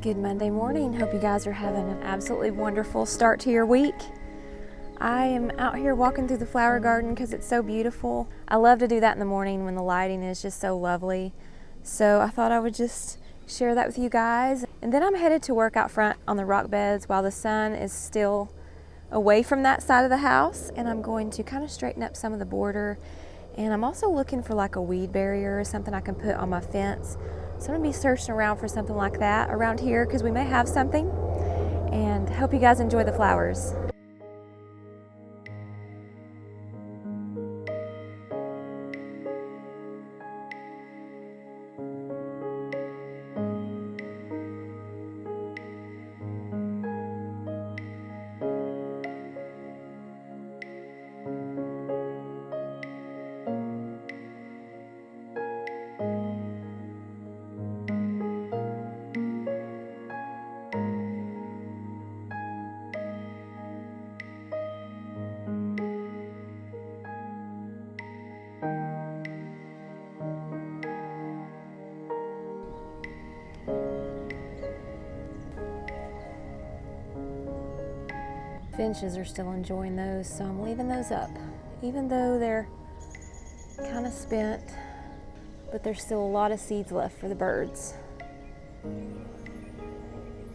Good Monday morning. Hope you guys are having an absolutely wonderful start to your week. I am out here walking through the flower garden because it's so beautiful. I love to do that in the morning when the lighting is just so lovely. So I thought I would just share that with you guys. And then I'm headed to work out front on the rock beds while the sun is still away from that side of the house. And I'm going to kind of straighten up some of the border. And I'm also looking for like a weed barrier or something I can put on my fence. So I'm going to be searching around for something like that around here because we may have something. And hope you guys enjoy the flowers. Finches are still enjoying those, so I'm leaving those up. Even though they're kind of spent, but there's still a lot of seeds left for the birds.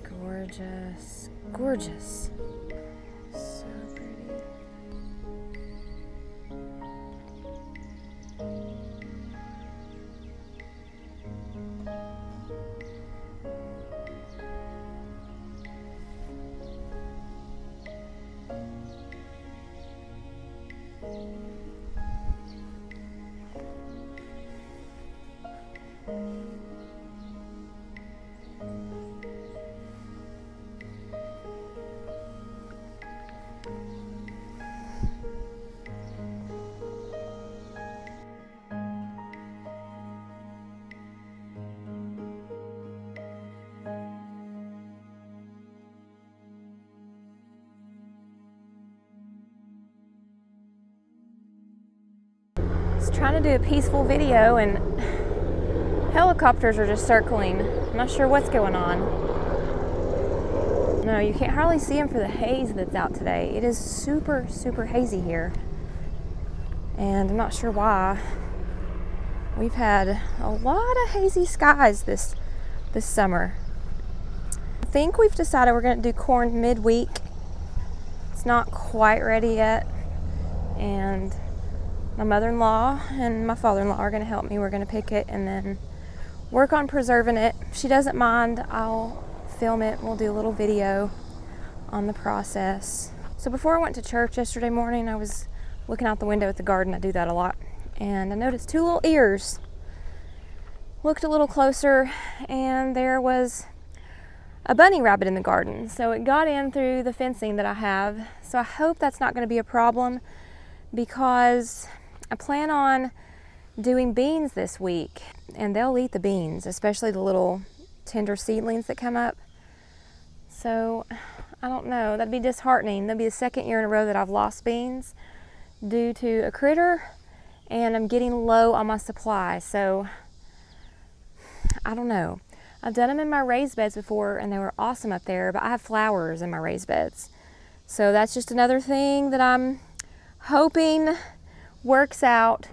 Gorgeous, gorgeous. So pretty. Trying to do a peaceful video and helicopters are just circling. I'm not sure what's going on. No, you can't hardly see them for the haze that's out today. It is super, super hazy here. And I'm not sure why. We've had a lot of hazy skies this summer. I think we've decided we're going to do corn midweek. It's not quite ready yet. And my mother-in-law and my father-in-law are going to help me. We're going to pick it and then work on preserving it. If she doesn't mind, I'll film it. We'll do a little video on the process. So before I went to church yesterday morning, I was looking out the window at the garden. I do that a lot. And I noticed two little ears. Looked a little closer and there was a bunny rabbit in the garden. So it got in through the fencing that I have. So I hope that's not going to be a problem because I plan on doing beans this week, and they'll eat the beans, especially the little tender seedlings that come up. So I don't know, that'd be disheartening. That'd be the second year in a row that I've lost beans due to a critter, and I'm getting low on my supply. So I don't know. I've done them in my raised beds before and they were awesome up there, but I have flowers in my raised beds. So that's just another thing that I'm hoping works out.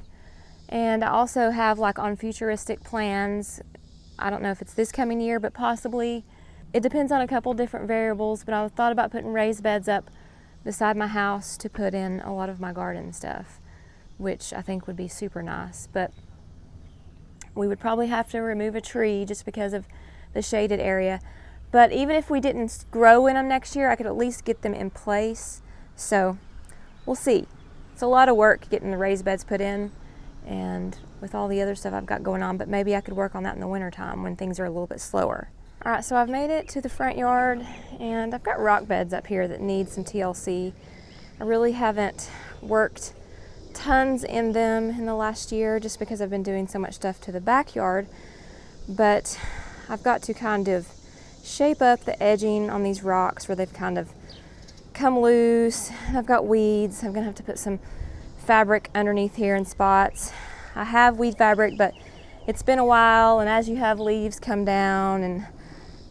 And I also have like on futuristic plans, I don't know if it's this coming year, but possibly. It depends on a couple different variables, but I thought about putting raised beds up beside my house to put in a lot of my garden stuff, which I think would be super nice. But we would probably have to remove a tree just because of the shaded area. But even if we didn't grow in them next year, I could at least get them in place. So we'll see. It's a lot of work getting the raised beds put in and with all the other stuff I've got going on, but maybe I could work on that in the winter time when things are a little bit slower. All right, so I've made it to the front yard and I've got rock beds up here that need some TLC. I really haven't worked tons in them in the last year just because I've been doing so much stuff to the backyard, but I've got to kind of shape up the edging on these rocks where they've kind of come loose. I've got weeds. I'm gonna have to put some fabric underneath here in spots. I have weed fabric, but it's been a while, and as you have leaves come down and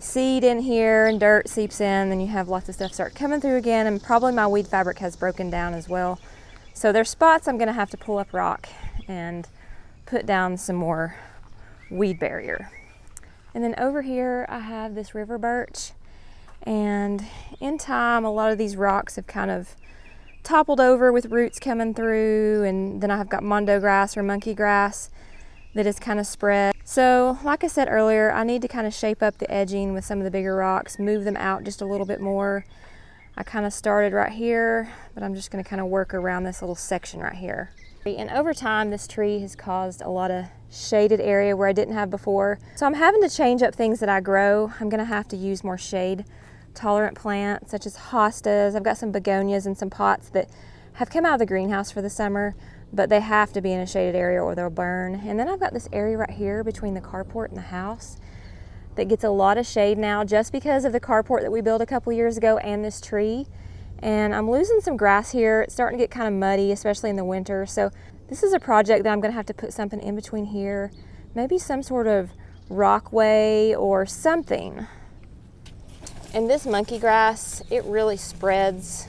seed in here and dirt seeps in, then you have lots of stuff start coming through again, and probably my weed fabric has broken down as well. So there's spots I'm gonna have to pull up rock and put down some more weed barrier. And then over here I have this river birch, and in time a lot of these rocks have kind of toppled over with roots coming through, and then I've got mondo grass or monkey grass that is kind of spread. So like I said earlier, I need to kind of shape up the edging with some of the bigger rocks, move them out just a little bit more. I kind of started right here, but I'm just going to kind of work around this little section right here. And over time, this tree has caused a lot of shaded area where I didn't have before. So I'm having to change up things that I grow. I'm going to have to use more shade tolerant plants such as hostas. I've got some begonias and some pots that have come out of the greenhouse for the summer, but they have to be in a shaded area or they'll burn. And then I've got this area right here between the carport and the house that gets a lot of shade now just because of the carport that we built a couple years ago and this tree. And I'm losing some grass here. It's starting to get kind of muddy, especially in the winter. So this is a project that I'm going to have to put something in between here, maybe some sort of rockway or something. And this monkey grass, it really spreads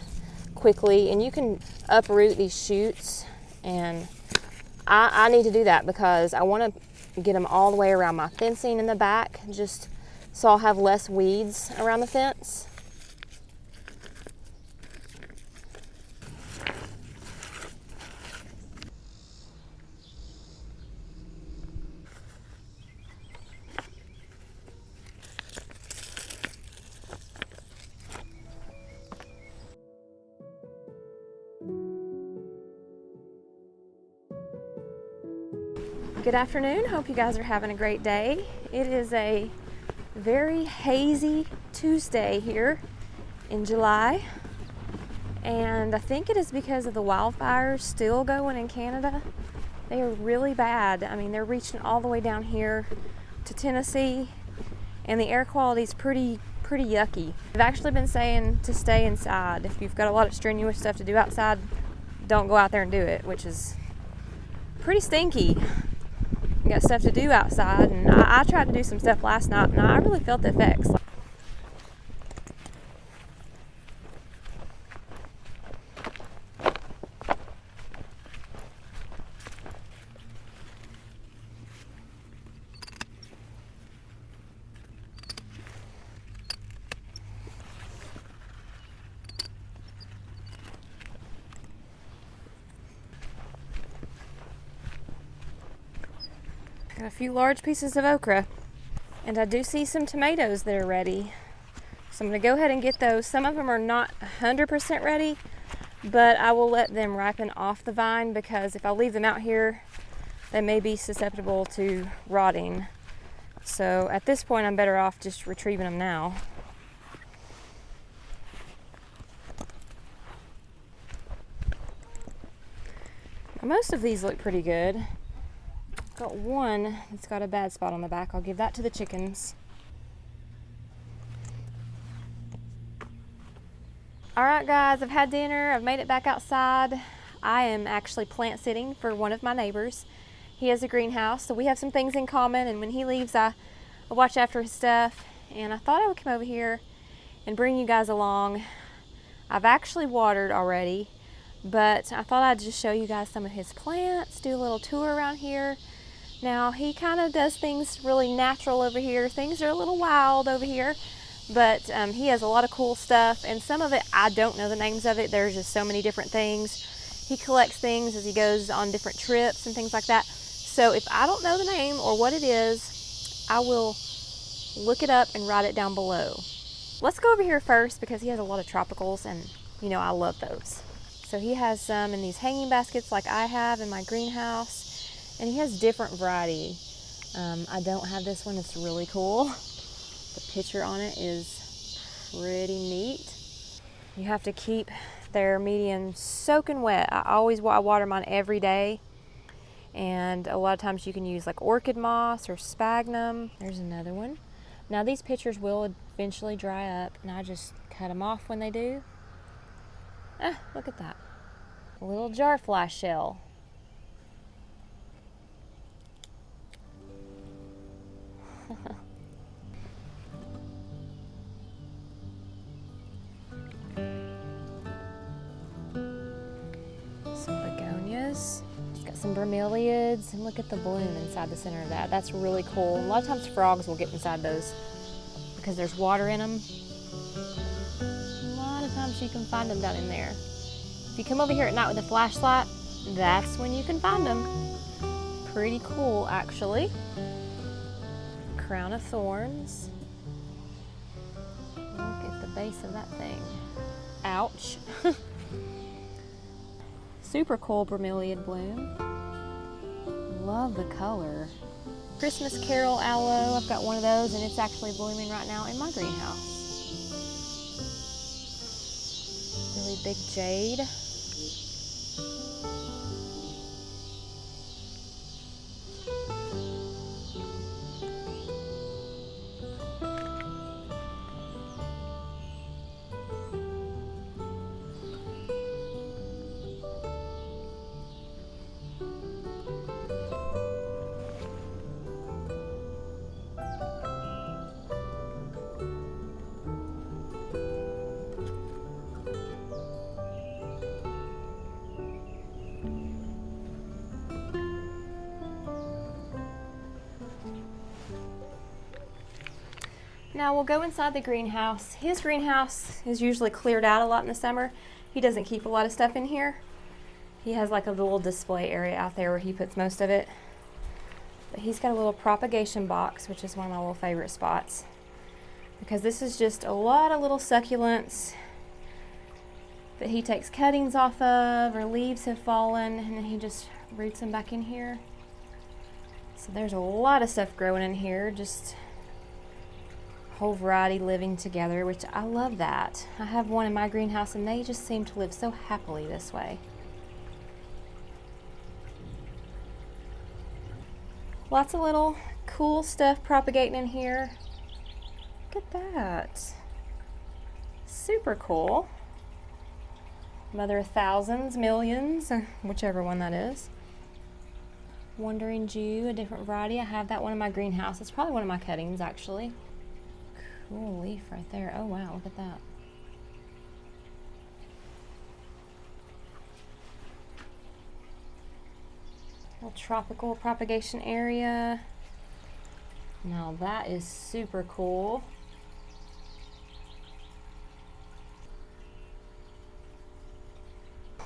quickly, and you can uproot these shoots, and I need to do that because I want to get them all the way around my fencing in the back, just so I'll have less weeds around the fence. Good afternoon, hope you guys are having a great day. It is a very hazy Tuesday here in July, and I think it is because of the wildfires still going in Canada. They are really bad. I mean, they're reaching all the way down here to Tennessee, and the air quality is pretty yucky. I've actually been saying to stay inside. If you've got a lot of strenuous stuff to do outside, don't go out there and do it, which is pretty stinky. Got stuff to do outside, and I tried to do some stuff last night, and I really felt the effects. Got a few large pieces of okra, and I do see some tomatoes that are ready, so I'm going to go ahead and get those. Some of them are not 100% ready, but I will let them ripen off the vine because if I leave them out here, they may be susceptible to rotting. So at this point, I'm better off just retrieving them now. Most of these look pretty good. Got one that's got a bad spot on the back. I'll give that to the chickens. All right, guys, I've had dinner. I've made it back outside. I am actually plant sitting for one of my neighbors. He has a greenhouse, so we have some things in common, and when he leaves, I watch after his stuff, and I thought I would come over here and bring you guys along. I've actually watered already, but I thought I'd just show you guys some of his plants, do a little tour around here. Now, he kind of does things really natural over here. Things are a little wild over here, but he has a lot of cool stuff, and some of it, I don't know the names of it. There's just so many different things. He collects things as he goes on different trips and things like that. So if I don't know the name or what it is, I will look it up and write it down below. Let's go over here first because he has a lot of tropicals, and you know I love those. So he has some in these hanging baskets like I have in my greenhouse. And he has different variety. I don't have this one. It's really cool. The picture on it is pretty neat. You have to keep their medium soaking wet. I water mine every day. And a lot of times you can use like orchid moss or sphagnum. There's another one. Now these pictures will eventually dry up, and I just cut them off when they do. Look at that. A little jarfly shell. bromeliads, and look at the bloom inside the center of that. That's really cool. A lot of times frogs will get inside those because there's water in them. A lot of times you can find them down in there. If you come over here at night with a flashlight, that's when you can find them. Pretty cool, actually. Crown of thorns. Look at the base of that thing. Ouch. Super cool bromeliad bloom. Love the color. Christmas Carol aloe, I've got one of those and it's actually blooming right now in my greenhouse. Really big jade. Now we'll go inside the greenhouse. His greenhouse is usually cleared out a lot in the summer. He doesn't keep a lot of stuff in here. He has like a little display area out there where he puts most of it. But he's got a little propagation box, which is one of my little favorite spots. Because this is just a lot of little succulents that he takes cuttings off of, or leaves have fallen, and then he just roots them back in here. So there's a lot of stuff growing in here, just whole variety living together, which I love that. I have one in my greenhouse and they just seem to live so happily this way. Lots of little cool stuff propagating in here. Look at that. Super cool. Mother of thousands, millions, whichever one that is. Wandering Jew, a different variety. I have that one in my greenhouse. It's probably one of my cuttings actually. Cool leaf right there. Oh wow, look at that. Little tropical propagation area. Now that is super cool.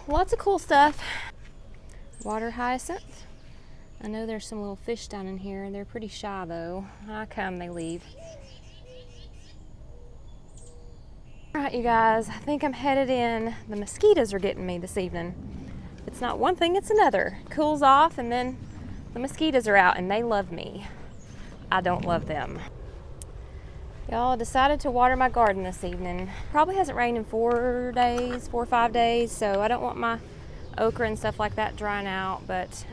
Lots of cool stuff. Water hyacinth. I know there's some little fish down in here. They're pretty shy though. I come, they leave. All right, you guys, I think I'm headed in. The mosquitoes are getting me this evening. It's not one thing, it's another. Cools off and then the mosquitoes are out and they love me. I don't love them. Y'all, decided to water my garden this evening. Probably hasn't rained in 4 or 5 days, so I don't want my okra and stuff like that drying out, but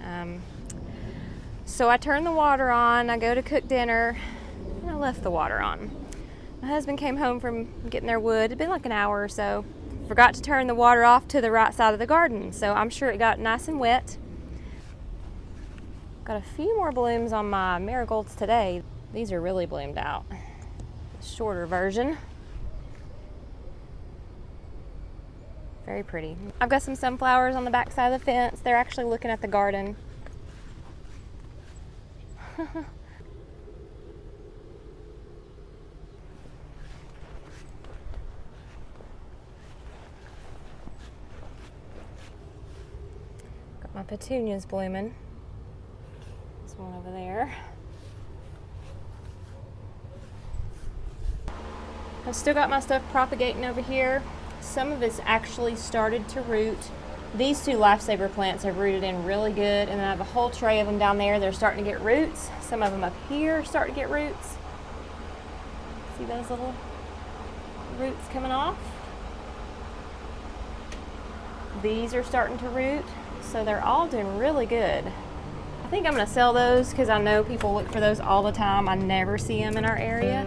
so I turned the water on, I go to cook dinner, and I left the water on. My husband came home from getting their wood. It'd been like an hour or so. Forgot to turn the water off to the right side of the garden, so I'm sure it got nice and wet. Got a few more blooms on my marigolds today. These are really bloomed out. Shorter version. Very pretty. I've got some sunflowers on the back side of the fence. They're actually looking at the garden. Got my petunias blooming. There's one over there. I've still got my stuff propagating over here. Some of it's actually started to root. These two lifesaver plants have rooted in really good, and then I have a whole tray of them down there. They're starting to get roots. Some of them up here are starting to get roots. See those little roots coming off? These are starting to root, so they're all doing really good. I think I'm gonna sell those because I know people look for those all the time. I never see them in our area.